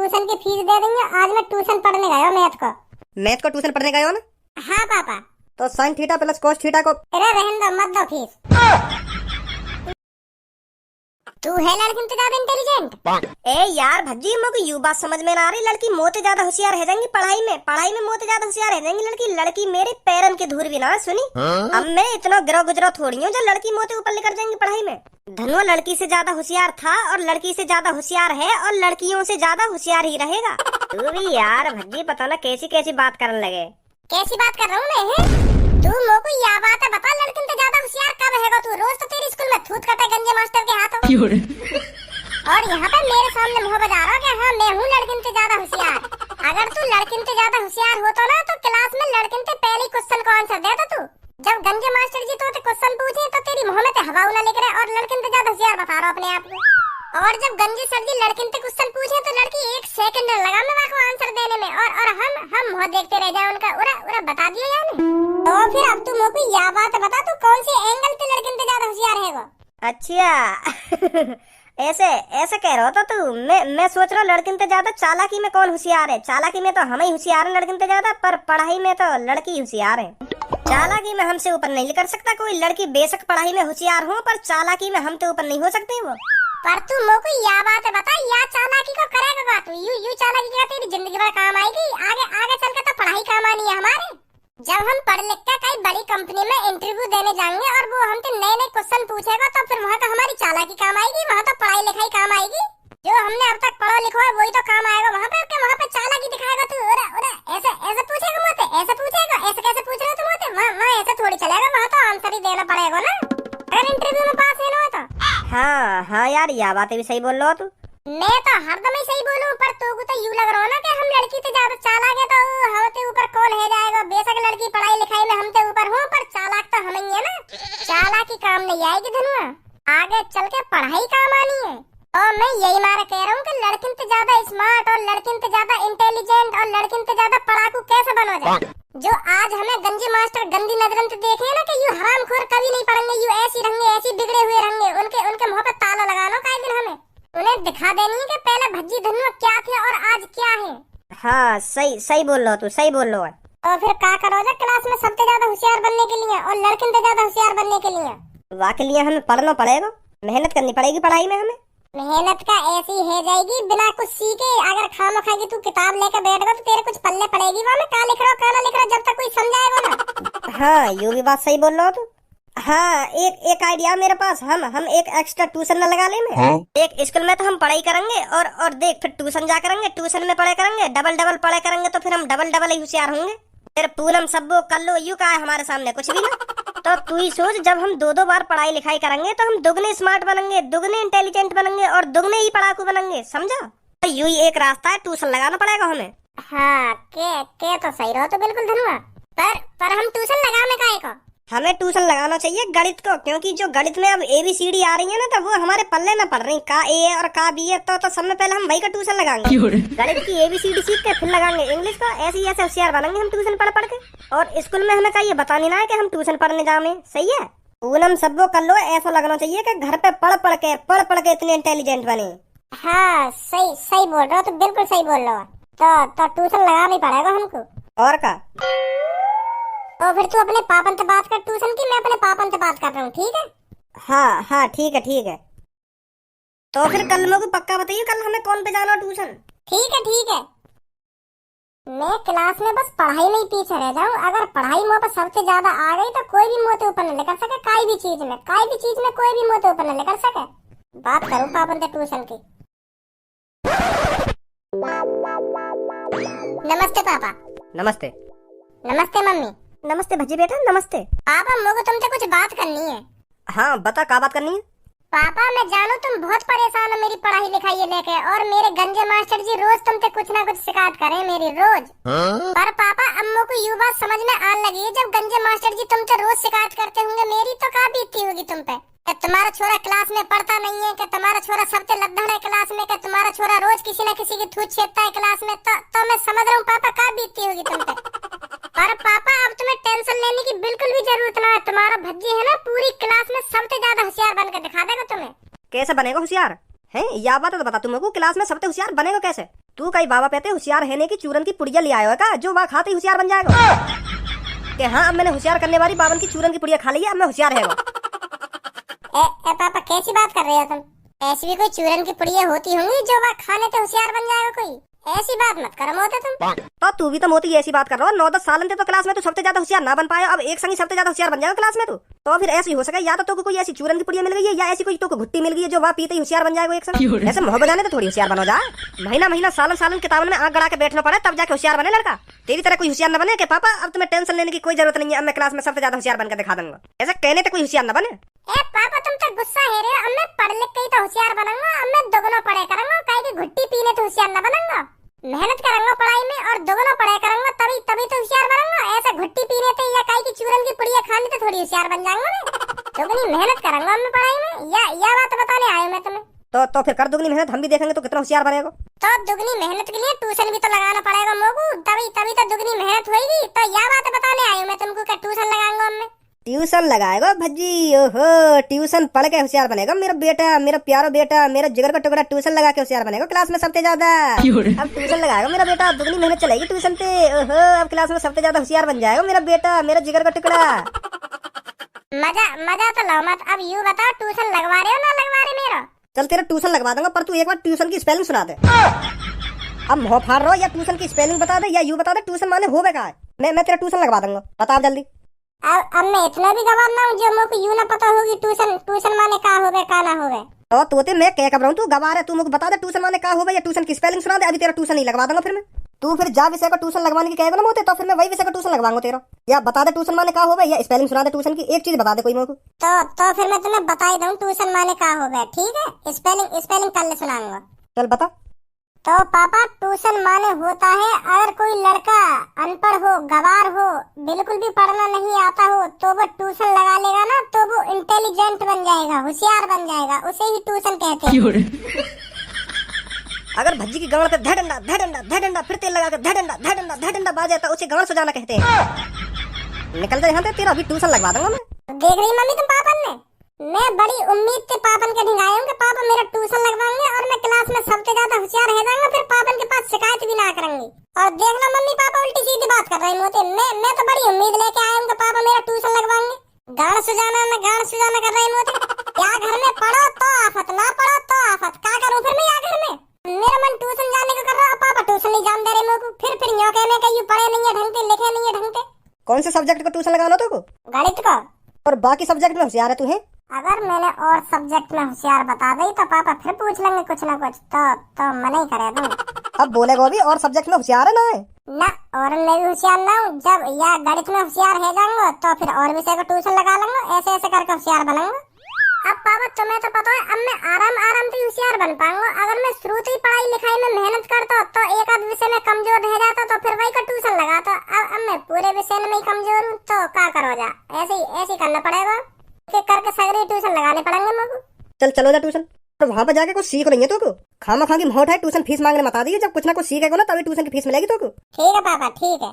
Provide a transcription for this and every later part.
Tuition की fees दे देंगे। आज मैं ट्यूशन पढ़ने गया हूँ मैथ को ट्यूशन पढ़ने गए हो ना? हाँ पापा। तो sine theta plus cos theta को अरे रहने दो, मत दो फीस। तू है लड़की तो ज्यादा इंटेलिजेंट। ए यार भज्जी, मुझे यू बात समझ में ना आ रही। लड़की मोते ज्यादा होशियार है जाएंगी पढ़ाई में मोते ज्यादा होशियार है जाएंगी। लड़की मेरे पैरन के धूर भी ना सुनी। अब मैं इतना गिरो गुजरो थोड़ी हूँ जो लड़की मोते ऊपर लेकर जाएंगी पढ़ाई में। धनुआ लड़की से ज्यादा होशियार था और लड़की से ज्यादा होशियार है और लड़कियों से ज्यादा होशियार ही रहेगा। तू भी यार भज्जी पता ना कैसी कैसी बात करने लगे। कैसी बात कर रहा हूँ मैं? तू मोको यह बात है बता, लड़की तो ज्यादा होशियार कब हैगा तू? रोज तो तेरी स्कूल में थूत करता है गंजे मास्टर के हाथों। और यहाँ पे मेरे सामने मुँह बजा रहा कि हाँ मैं हूँ लड़की से ज्यादा होशियार। अगर तू लड़की से ज्यादा होशियार होता ना तो क्लास में लड़की से पहले क्वेश्चन का आंसर देता तू। जब गंजे मास्टर जी तो क्वेश्चन पूछे तो तेरी मुँह में हवा ना लेकर और लड़की से ज्यादा होशियार बता रहा अपने आप को। और जब गंजे सर जी लड़की से क्वेश्चन पूछे तो लड़की 1 सेकंड लगा मैं को आंसर देने में और हम मुँह देखते रह जाए उनका। उरा बता दिया यार। तो फिर अब तू मुझको यह बात बता, तू कौन सी एंगल पे लड़की से ज्यादा होशियार है वो? अच्छा ऐसे कह रहा हो तू। मैं सोच रहा हूँ लड़की से ज्यादा चालाकी में कौन होशियार है। चालाकी में तो हम ही होशियार है लड़की से ज्यादा, पर पढ़ाई में तो लड़की होशियार है। चालाकी में हमसे ऊपर नहीं कर सकता कोई। लड़की बेशक पढ़ाई में होशियार हो पर चालाकी में हमसे ऊपर नहीं हो सकती वो। पर तू मुझको यह बात बता, या चालाकी को करेगा तू? यू चालाकी क्या तेरी जिंदगी भर काम आएगी? आगे चल के तो पढ़ाई काम आनी है हमारे। जब हम पढ़ लिख के कई बड़ी कंपनी में इंटरव्यू देने जाएंगे और वो हमसे नए क्वेश्चन पूछेगा तो फिर वहाँ तो हमारी चालाकी काम आएगी, वहाँ तो पढ़ाई लिखाई काम आएगी। जो हमने अब तक पढ़ा लिखा है वही तो काम आएगा वहाँ पे चालाकी दिखाएगा तू। ऐसे पूछेगा मुझसे, ऐसे पूछेगा, ऐसे कैसे पूछ रहे तुम मुझसे? वहाँ ऐसे थोड़ी चलेगा, वहाँ तो आंसर ही देना पड़ेगा ना अगर इंटरव्यू में पास है ना तो। हाँ यार यह बातें भी सही बोल रहा हो तू। मैं तो हरदम ही सही बोलूं, पर तू को तो यूं लग रहा है ना कि हम लड़की से ज्यादा चालाक है तो हमसे ऊपर कौन है जाएगा। बेशक लड़की पढ़ाई लिखाई में हमसे ऊपर हो पर चालाक तो हम ही है ना। चालाकी काम नहीं आएगी धनुआ, आगे चल के पढ़ाई काम आनी है। और मैं यही मारा कह रहा हूँ कि लड़की से ज्यादा स्मार्ट और लड़की से ज्यादा इंटेलिजेंट और लड़की से ज्यादा पढ़ाकू कैसे बनो जाए। जो आज हमें गंजी मास्टर गंदी नजरों से देखे है ना कि यू हरामखोर कभी नहीं पढ़ेंगे, यू ऐसी रहेंगे, ऐसी बिगड़े हुए रहेंगे। उनके मुंह पे ताला लगा लो कई दिन। हमें उन्हें दिखा देनी है कि पहले भज्जी धनुआ क्या थे और आज क्या है। हाँ सही बोल रहा हो तू, सही बोल रहा है। और फिर क्या करोगे क्लास में सबसे ज्यादा होशियार बनने के लिए और लड़की से ज्यादा होशियार बनने के लिए? वाकई लिए हमें पढ़ना पड़ेगा, मेहनत करनी पड़ेगी पढ़ाई में। हमें मेहनत का ऐसी है जाएगी बिना कुछ सीखे। अगर खामा खाएगी तू किताब लेकर बैठेगा तो तेरे कुछ पल्ले पड़ेगी वहाँ में क्या लिख रहा क्या ना लिख रहा जब तक कोई समझाएगा ना। हाँ यू भी बात सही बोल रहा हो तू। हाँ एक आइडिया मेरे पास। हम एक एक्स्ट्रा ट्यूशन न लगा ले। एक स्कूल में तो हम पढ़ाई करेंगे और देख फिर ट्यूशन जा करेंगे, ट्यूशन में पढ़ाई करेंगे, डबल पढ़ाई करेंगे तो फिर हम डबल ही होशियार होंगे। फिर पूनम सब्बो कर लो यू का है हमारे सामने कुछ भी ना। तो तू ही सोच, जब हम दो बार पढ़ाई लिखाई करेंगे तो हम दुगने स्मार्ट बनेंगे, दुगने इंटेलिजेंट बनेंगे और दुगने ही पढ़ाकू बनेंगे, समझा? तो यू ही एक रास्ता है, ट्यूशन लगाना पड़ेगा हमें। हाँ के तो सही रहो तो बिल्कुल धनुआ, पर हम ट्यूशन लगाने का है। हमें ट्यूशन लगाना चाहिए गणित को, क्योंकि जो गणित में अब ABCD आ रही है ना तो वो हमारे पल्ले ना पड़ रही। का A है और का B है तो सब में पहले हम वही का ट्यूशन लगाएंगे। गणित की ABCD सीख के फिर लगाएंगे इंग्लिश का। ऐसे होशियार बनेंगे हम ट्यूशन पढ़ के। और स्कूल में हमें ये बतानी ना है कि हम ट्यूशन पढ़ने जाए। सही है, पूनम सबको कर लो। ऐसा लगना चाहिए कि घर पे पढ़ के इतने इंटेलिजेंट बने। हाँ सही बोल रहे हो तो बिल्कुल सही बोल रहे हो। तो ट्यूशन लगाना ही पड़ेगा हमको। और का तो फिर तू अपने पापन से बात कर ट्यूशन की, मैं अपने पापन से बात कर रहा हूँ, ठीक है? हाँ ठीक है। तो फिर कल मुझे पक्का बताइए कल हमें कौन पे जाना ट्यूशन। ठीक है। मैं क्लास में बस पढ़ाई में ही पीछे रह जाऊँ। अगर पढ़ाई मुँह पर सबसे ज्यादा आ गई तो कोई भी मुँह से ऊपर न कर सके। कोई भी चीज में कोई भी मुँह से ऊपर न कर सके। बात करूँ पापन से ट्यूशन की। नमस्ते पापा। नमस्ते मम्मी। नमस्ते भज्जी बेटा, नमस्ते। पापा मुझे तुमसे कुछ बात करनी है। हाँ बता, क्या बात करनी है? पापा मैं जानू तुम बहुत परेशान हो मेरी पढ़ाई लिखाई लेके, और मेरे गंजे मास्टर जी रोज तुमसे कुछ ना कुछ शिकायत करें मेरी रोज। पर पापा अम्मू को यू बात समझ में आने लगी है, जब गंजे मास्टर जी तुमसे रोज शिकायत करते होंगे मेरी तो क्या बीतती होगी तुम पे? कि तुम्हारा छोरा क्लास में पढ़ता नहीं है, कि तुम्हारा छोरा सबसे लद्दड़ है क्लास में, कि तुम्हारा छोरा रोज किसी न किसी की थूत छेदता है क्लास में। तो मैं समझ रहा हूँ पापा क्या बीतती होगी तुम पे। पर पापा अब तुम्हें टेंशन लेने की बिल्कुल भी जरूरत ना है। तुम्हारा भज्जी है ना पूरी क्लास में सबसे ज्यादा होशियार बनकर दिखा देगा तुम्हें। कैसे बनेगा होशियार है? या बात तो बता, तुमको क्लास में सबसे होशियार बनेगा कैसे? तू कई बाबा कहते होशियार है नहीं कि चूरन की पुड़िया ले आयो है का जो वहाँ खाते ही होशियार बन जाएगा। कि हाँ अब मैंने होशियार करने वाली बावन की चूरन की पुड़िया खा ली है, अब मैं होशियार है। ए पापा कैसी बात कर रहे हो तुम? ऐसी भी कोई चूरन की पुड़िया होती होंगी जो वहाँ खाने से होशियार बन जाएगा कोई? ऐसी बात मत करो मोते तुम। तो तू भी तो मोती ऐसी बात कर रहा हो। 9-10 साल थे तो क्लास में तू सबसे ज्यादा होशियार ना बन पाया, अब एक संग सबसे ज्यादा होशियार बन जाएगा क्लास में तू। तो फिर ऐसी हो सके या तो कोई ऐसी चूरन की पुड़िया मिल गई है या ऐसी कोई तो घुट्टी मिल गई है जो वहाँ पीते ही होशियार बन जाएगा एक संग। ऐसे मोहब्बत जाने तो थोड़ी होशियार बनो जा। महीना महीना सालन सालन किताबों में आंख गड़ा के बैठना पड़े तब जाके होशियार बने लड़का। तेरी तरह कोई होशियार न बने कि पापा अब तुम्हें टेंशन लेने की कोई जरूरत नहीं है, अब मैं क्लास में सबसे ज्यादा होशियार बनकर दिखा दूंगा। ऐसा कहने तक कोई होशियार न बने। ए पापा तुम तो गुस्सा है रे। अब मैं पढ़ लिख के ही तो होशियार बनूंगा। अब मैं दोगुना पढ़े करूंगा, काहे की घुट्टी पीने तो होशियार न बनूंगा। मेहनत करूंगा पढ़ाई में और दोगुना पढ़ाई करूंगा तभी तो होशियार बनूंगा। ऐसा घुट्टी पीने से या काहे की चूरन की पुड़िया खाने से थोड़ी होशियार बन जाऊंगा मैं। दोगुनी मेहनत करूंगा मैं पढ़ाई में, या बात बताने आया मैं तुम्हें। तो फिर कर दुगनी मेहनत, हम भी देखेंगे तो कितना होशियार बनेगा। तो दुगनी मेहनत के लिए ट्यूशन भी तो लगाना पड़ेगा मोगू, तभी तो दुगनी मेहनत होगी। तो यह बात बताने आई हूँ मैं तुमको कि ट्यूशन लगाऊंगा मैं। ट्यूशन लगाएगा भज्जी? ओहो, ट्यूशन पढ़ के होशियार बनेगा मेरा बेटा, मेरा प्यारा बेटा, मेरा जिगर का टुकड़ा ट्यूशन लगा के होशियार बनेगा क्लास में सबसे ज्यादा। अब ट्यूशन लगाएगा मेरा बेटा, दुगनी मेहनत चलेगी ट्यूशन पे। ओहो, अब क्लास में सबसे ज्यादा होशियार बन जाएगा मेरा बेटा, मेरा जिगर का टुकड़ा। मजा तो लो मत। अब यूँ बताओ ट्यूशन लगवा रहे हो ना लगवा रहे मेरा? चल तेरा ट्यूशन लगवा दूंगा, पर तू एक बार ट्यूशन की स्पेलिंग सुना दे। अब मुँह फाड़ रहा हो या ट्यूशन की स्पेलिंग बता दे या यूँ बता दे ट्यूशन माने हो बेकार। मैं तेरा ट्यूशन लगवा दूंगा, बता जल्दी। अब मैं इतना भी गवार ना हूँ जो मुझको यूँ ना पता होगी ट्यूशन माने का होवे का ना होवे। तो तोते मैं क्या कर रहा हूँ, तू गवार है, तू मुझे बता दे ट्यूशन माने का होवे या ट्यूशन की स्पेलिंग सुना दे। अभी तेरा ट्यूशन नहीं लगवा दूंगा फिर मैं। तू फिर जा विषय का ट्यूशन लगवाने की कहेगा ना मोते, तो फिर मैं वही विषय का ट्यूशन लगवाऊंगा तेरा। या बता दे ट्यूशन माने का होवे या स्पेलिंग सुना दे ट्यूशन की, एक चीज बता दे कोई मुझको। तो फिर मैं तुम्हें बता ही दूं ट्यूशन माने का होवे, ठीक है? स्पेलिंग कल ले सुनाऊंगा। चल बता। तो पापा ट्यूशन माने होता है अगर कोई लड़का अनपढ़ हो, गवार हो, बिल्कुल भी पढ़ना नहीं आता हो तो वो ट्यूशन लगा लेगा ना तो वो इंटेलिजेंट बन जाएगा, होशियार बन जाएगा, उसे ही ट्यूशन कहते हैं। अगर भज्जी की गांड पे धडंडा फिर तेल लगा कर धडंडा बाजे तो उसे गांड सुजाना कहते हैं। निकल जा यहाँ से, तेरा अभी ट्यूशन लगवा दूंगा मैं। देख रही मम्मी तुम पापन ने, मैं बड़ी उम्मीद से पापन के ढिंगाई हूँ कि पापा मेरा ट्यूशन लगवाएंगे और मैं क्लास में सबसे ज्यादा होशियार रह जाऊंगा, फिर पापन के पास शिकायत भी ना करेंगे। और देखना मम्मी पापा उल्टी सीधी बात कर रहे होते। मैं तो बड़ी उम्मीद लेके आया हूँ कि पापा मेरा ट्यूशन लगवाएंगे। गाड़ सुजाना कर रहे होते। क्या घर में पढ़ो तो आफत, ना पढ़ो तो आफत, क्या करूँ फिर मैं यहाँ घर में? मेरा मन ट्यूशन जाने को कर रहा है, पापा ट्यूशन नहीं जान दे रहे मेरे को। फिर यूँ कहने का यू पढ़े नहीं है ढंग से, लिखे नहीं है ढंग से। कौन से सब्जेक्ट का ट्यूशन लगाना तो? गणित का। और बाकी सब्जेक्ट में होशियार है तू है? अगर मैंने और सब्जेक्ट में होशियार बता दी तो पापा फिर पूछ लेंगे कुछ ना कुछ, तो मना ही करे तुम। अब बोलेगा भी और सब्जेक्ट में होशियार है ना है? ना, और मैं भी होशियार ना हूँ। जब या गणित में होशियार है जाऊंगा तो फिर और विषय का ट्यूशन लगा लूंगा, ऐसे करके होशियार बनूंगा। अब पापा तुम्हें तो पता है अब मैं आराम से होशियार बन पाऊंगा। अगर मैं शुरू से ही पढ़ाई लिखाई में मेहनत करता तो एक आध विषय में कमजोर रह जाता तो फिर वही का ट्यूशन लगाता। अब मैं पूरे विषय में ही कमजोर हूँ तो क्या करो जा, ऐसे करना पड़ेगा करके सगरे ट्यूशन लगाने पड़ेंगे मुझको। चलो जा ट्यूशन, तो वहाँ पर जाके कुछ सीख रही है तो खामा खांगी मोट है, ट्यूशन फीस मांगने मत आ दी। जब कुछ ना कुछ सीखेगा ना तभी ट्यूशन की फीस मिलेगी तो। ठीक है पापा, ठीक है।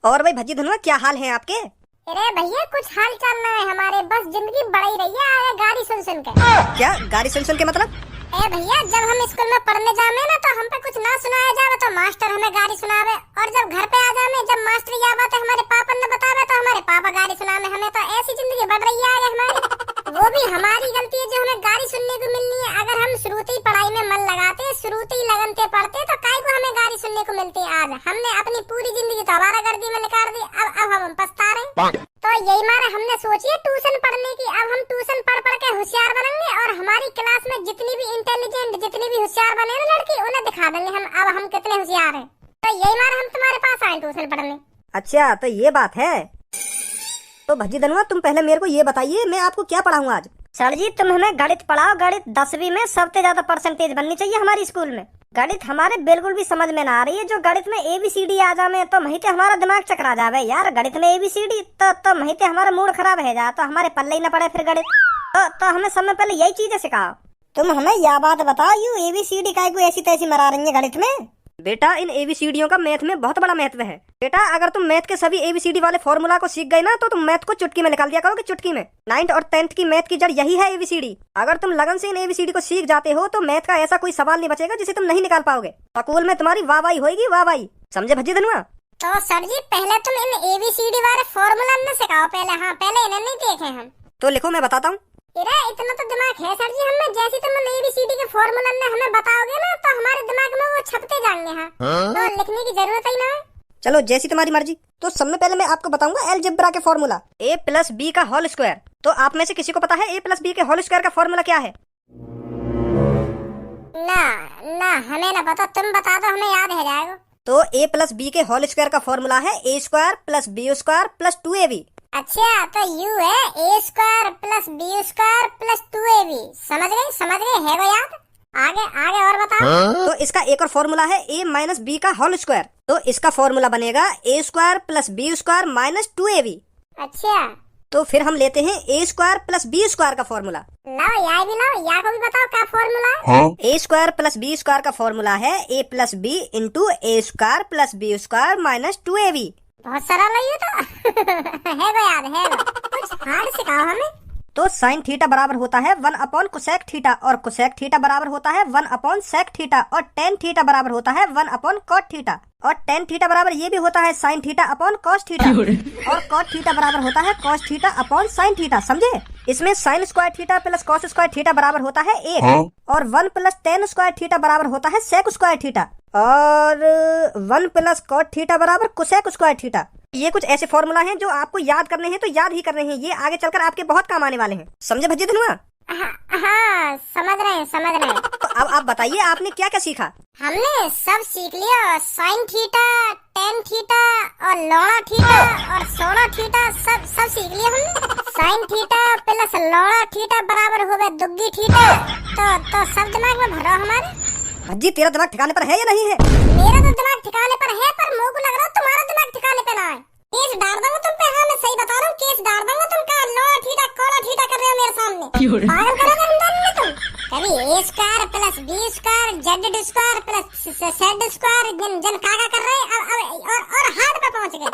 और भाई भज्जी धनुआ क्या हाल है आपके? अरे भैया कुछ हाल चाल ना है हमारे, बस जिंदगी बढ़ी रही है आगे गाड़ी सुन के। क्या गाड़ी सुन के मतलब? ए भैया जब हम स्कूल में पढ़ने जावे ना तो हम पे कुछ ना सुनाया जावे तो मास्टर हमें गाड़ी सुनावे, और जब घर पे आ जावे जब मास्टर यह बात हमारे पापा ने बतावे तो हमारे पापा गाड़ी सुनावे हमें। तो ऐसी जिंदगी बढ़ रही है आगे हमारी। वो भी हमारी गलती है जो हमें गाड़ी सुनने को मिलनी है। अगर हम शुरूती पढ़ाई में मन लगाते, शुरूती लगन से पढ़ते तो काय को हमें गाड़ी सुनने को मिलती। आज हमने अपनी पूरी जिंदगी तो आवारागर्दी में निकाल दी, अब हम पछता रहे। तो यही मारे हमने सोची है ट्यूशन पढ़ने की। अब हम ट्यूशन पढ़ के होशियार बनेंगे और हमारी क्लास में जितनी भी इंटेलिजेंट, जितनी भी होशियार बने ना लड़की, उन्हें दिखा देंगे हम कितने होशियार हैं। तो यही मारे हम तुम्हारे पास आए ट्यूशन पढ़ने। अच्छा तो ये बात है। तो भज्जी धनुआ तुम पहले मेरे को ये बताइए मैं आपको क्या पढ़ाऊंगा आज? सर जी तुम हमें गणित पढ़ाओ। गणित 10वीं में सबसे ज्यादा परसेंटेज बननी चाहिए हमारी स्कूल में। गणित हमारे बिल्कुल भी समझ में ना आ रही है। जो गणित में ABCD आ जावे तो महिते हमारा दिमाग चकरा जावे यार। गणित में ABCD तो महिते हमारा मूड खराब है जा, तो हमारे पल्ले ही न पड़े फिर गणित। तो हमें समय पहले यही चीजें सिखाओ। तुम हमें यह बात बताओ, यू ABCD काय को ऐसी तैसी मरा रही है गणित में? बेटा इन एबीसीडियों का मैथ में बहुत बड़ा महत्व है। बेटा अगर तुम मैथ के सभी एबीसीडी वाले फॉर्मूला को सीख गए ना तो तुम मैथ को चुटकी में निकाल दिया करोगे, चुटकी में। 9th और 10th की मैथ की जड़ यही है एबीसीडी। अगर तुम लगन से इन एबीसीडी को सीख जाते हो तो मैथ का ऐसा कोई सवाल नहीं बचेगा जिसे तुम नहीं निकाल पाओगे। स्कूल में तुम्हारी वाहवाही होगी, वाहवाही। समझे भज्जी धनुआ? तो सर जी पहले तुम इन एबीसीडी वाले फॉर्मूला न सिखाओ पहले। हाँ पहले इन्हें नहीं देखे हम। तो लिखो मैं बताता हूँ। इरे इतना तो दिमाग है सर जी हमें, जैसे तुम एबीसीडी के फॉर्मूला ने हमें बताओगे ना तो हमारे दिमाग में वो छपते जाएंगे। हाँ तो लिखने की जरूरत ही ना है। चलो जैसी तुम्हारी मर्जी। तो सबसे पहले मैं आपको बताऊंगा अलजेब्रा के फॉर्मूला, a प्लस बी का होल स्क्वायर। तो आप में से किसी को पता है a प्लस बी के होल स्क्वायर का फॉर्मूला क्या है? ना हमें ना पता, तुम बता दो हमें याद है जाएगा। तो a प्लस बी के होल स्क्वायर का फॉर्मूला है a square plus B square plus 2ab। अच्छा तो यू है a square plus B square plus 2ab। समझ गए है वो याद। आगे और बताओ। तो इसका एक और फॉर्मूला है a माइनस बी का होल स्क्वायर। तो इसका फॉर्मूला बनेगा a square plus B square minus 2ab। अच्छा तो फिर हम लेते हैं a square plus B square का फॉर्मूला। लाओ या भी लाओ, या को भी बताओ क्या फॉर्मूला है। a square plus B square का फॉर्मूला है a plus B into a square plus B square minus 2ab। बहुत सरल है ये तो। है वो याद है वो। कुछ हार्ड सिखाओ हमें। तो साइन थीटा बराबर होता है 1 अपॉन कोसेक थीटा, और कोसेक थीटा बराबर होता है 1 अपॉन सेक थीटा, और टेन थीटा बराबर होता है 1 अपॉन कॉट थीटा, और टेन थीटा बराबर ये भी होता है sine theta upon cos theta, और कॉट थीटा बराबर होता है cos theta upon sine theta. समझे? इसमें sine square theta plus cos square theta बराबर होता है 1, और 1 प्लस टेन स्क्वायर थीटा बराबर होता है सेक स्क्वायर थीटा, और 1 प्लस कॉट थीटा बराबर कोसेक स्क्वायर थीटा। ये कुछ ऐसे फॉर्मूला हैं जो आपको याद करने हैं तो याद ही करने हैं, ये आगे चलकर आपके बहुत काम आने वाले हैं। समझे भज्जी धनुआ? हाँ समझ रहे हैं। तो अब आप बताइए आपने क्या क्या सीखा? हमने सब सीख लिया, साइन थीटा, टेन थीटा और लौड़ा थीटा और सोना थीटा सब सीख लिया हमने। साइन थीटा प्लस लौड़ा थीटा बराबर हो गए दुग्गी थीटा। तो सब दिमाग में भरो हमारे। भज्जी तेरा दिमाग ठिकाने पर है या नहीं है? मेरा तो दिमाग ठिकाने पर है, पर मुझे को लग रहा है तुम्हारा दिमाग ठिकाने पे ना है। केस डाल दूंगा तुम पे। हाँ मैं सही बता रहा हूँ, केस डाल दूंगा तुम। का लौड़ा थीटा कोला थीटा कर रहे हो मेरे सामने। पागल करोगे हम दोनों में तुम। कभी a square plus b square Z square plus z square जन काका कर रहे और हार्ड पे पहुंच गए।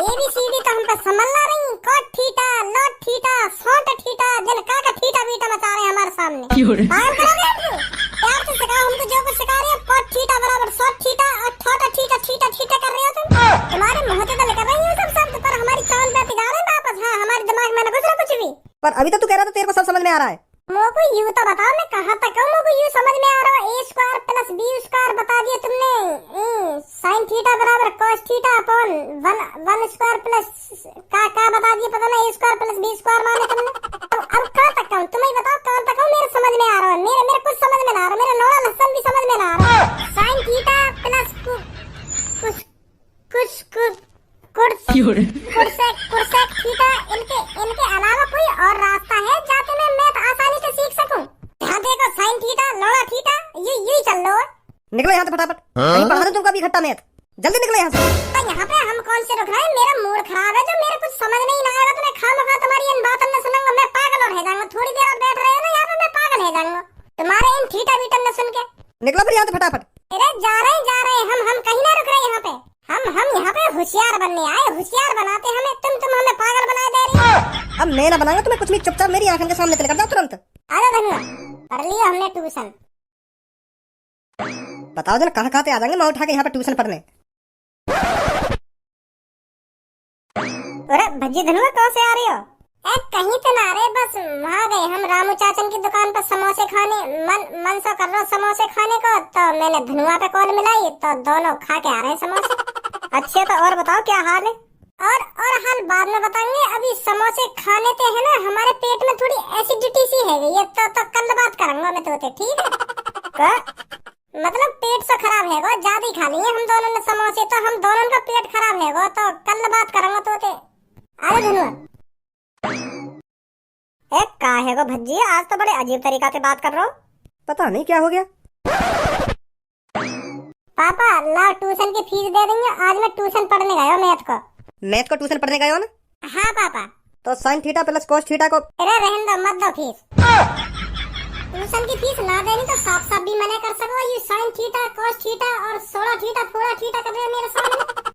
एबीसीडी तो हम पे संभलना नहीं। कॉट थीटा लॉट थीटा सॉट थीटा जन काका थीटा बीटा मचा रहे हैं हमारे सामने। पागल करोगे हम। प्यार से सिखाओ हमको जो कुछ सिखा रहे हो। कॉट थीटा बराबर सॉट थीटा और थोटा थीटा थीटा थीटा कर रहे हो तुम। तुम्हारे मुंह से तो निकल रही है सब शब्द, पर हमारी कान पे जा रहे हैं वापस। हाँ हमारे दिमाग में ना घुस रहा कुछ भी। पर अभी तो तू कह रहा था तेरे को सब समझ में आ रहा है। मोको यू तो बताओ, मैं कहाँ तक हूँ। मोको यू समझ में आ रहा है। a square plus b square बता दिया तुमने। साइन थीटा बराबर cos theta upon 1 square plus का बता दिया पता ना। a square plus b square माने तुमने। तो अब कहाँ तक हूँ तुम ही बताओ, कहाँ तक हूँ। मेरे समझ में आ रहा है। मेरे कुछ समझ में ना आ रहा। मेरा लौड़ा लहसन भी समझ में ना आ रहा। साइन थीटा प्लस कुर्सेक थीटा, इनके अलावा कोई और रास्ता है जाके मैं मैथ आसानी से सीख सकूं? ध्यान देखो, साइन थीटा लौड़ा थीटा यू ही चल लो। निकलो यहाँ से फटाफट। नहीं पढ़ा तुमको अभी इकट्ठा मैथ। जल्दी निकलो यहाँ से। तो यहाँ पे हम कौन से रुक रहे हैं? मेरा मूड खराब है जो मेरे कुछ समझ नहीं आएगा तो मैं खामखा तुम्हारी इन बातों में सुनूंगा। मैं पागल और रह जाऊंगा। थोड़ी देर और बैठ रहे हो ना यहाँ पे, मैं पागल रह जाऊंगा तुम्हारे इन थीटा बीटा में सुन के। निकलो फिर यहाँ से फटाफट। अरे जा रहे हैं हम कहीं ना रुक रहे यहाँ पे। हम यहाँ पे होशियार बनने आए। होशियार बनाते हमें तुम हमें पागल बना दे रही हो। अब मैं ना बनाऊंगा तुम्हें कुछ भी। चुपचाप मेरी आंखों के सामने चले जाओ तुरंत। अरे धनुआ पढ़ लिया हमने ट्यूशन। बताओ जरा कहाँ से आ जाएंगे मैं उठा के यहाँ पे ट्यूशन पढ़ने। अरे भज्जी धनुआ कहाँ से आ रही हो? कहीं तो ना रहे, बस वहाँ गए हम रामू चाचन की दुकान पर समोसे खाने। मन सा कर रहा समोसे खाने को, तो मैंने धनुआ पे कॉल मिलाई तो दोनों खा के आ रहे हैं समोसे। अच्छा तो और बताओ क्या हाल है? और हाल बाद में बताएंगे। अभी समोसे खाने ते है ना, हमारे पेट में थोड़ी एसिडिटी सी है गई है। तो कल बात करूंगा मैं तो। ठीक है मतलब पेट से खराब है वो, ज्यादा ही खा लिए हम दोनों ने समोसे, तो हम दोनों का पेट खराब है वो। तो कल बात करूंगा तो। अरे धनुआ का है वो भज्जी, आज तो बड़े अजीब तरीका से बात कर रहा हो। पता नहीं क्या हो गया। पापा लाओ ट्यूशन की फीस दे देंगे। आज मैं ट्यूशन पढ़ने गया हूँ मैथ को। मैथ को ट्यूशन पढ़ने गए हो ना? हाँ पापा। तो sine theta plus cos theta को। अरे रहने दो, मत दो फीस। ट्यूशन की फीस ना देनी तो साफ साफ भी मना कर सको। ये साइन थीटा, कॉस थीटा और 16 थीटा, 4 थीटा कर रहे हो मेरे सामने।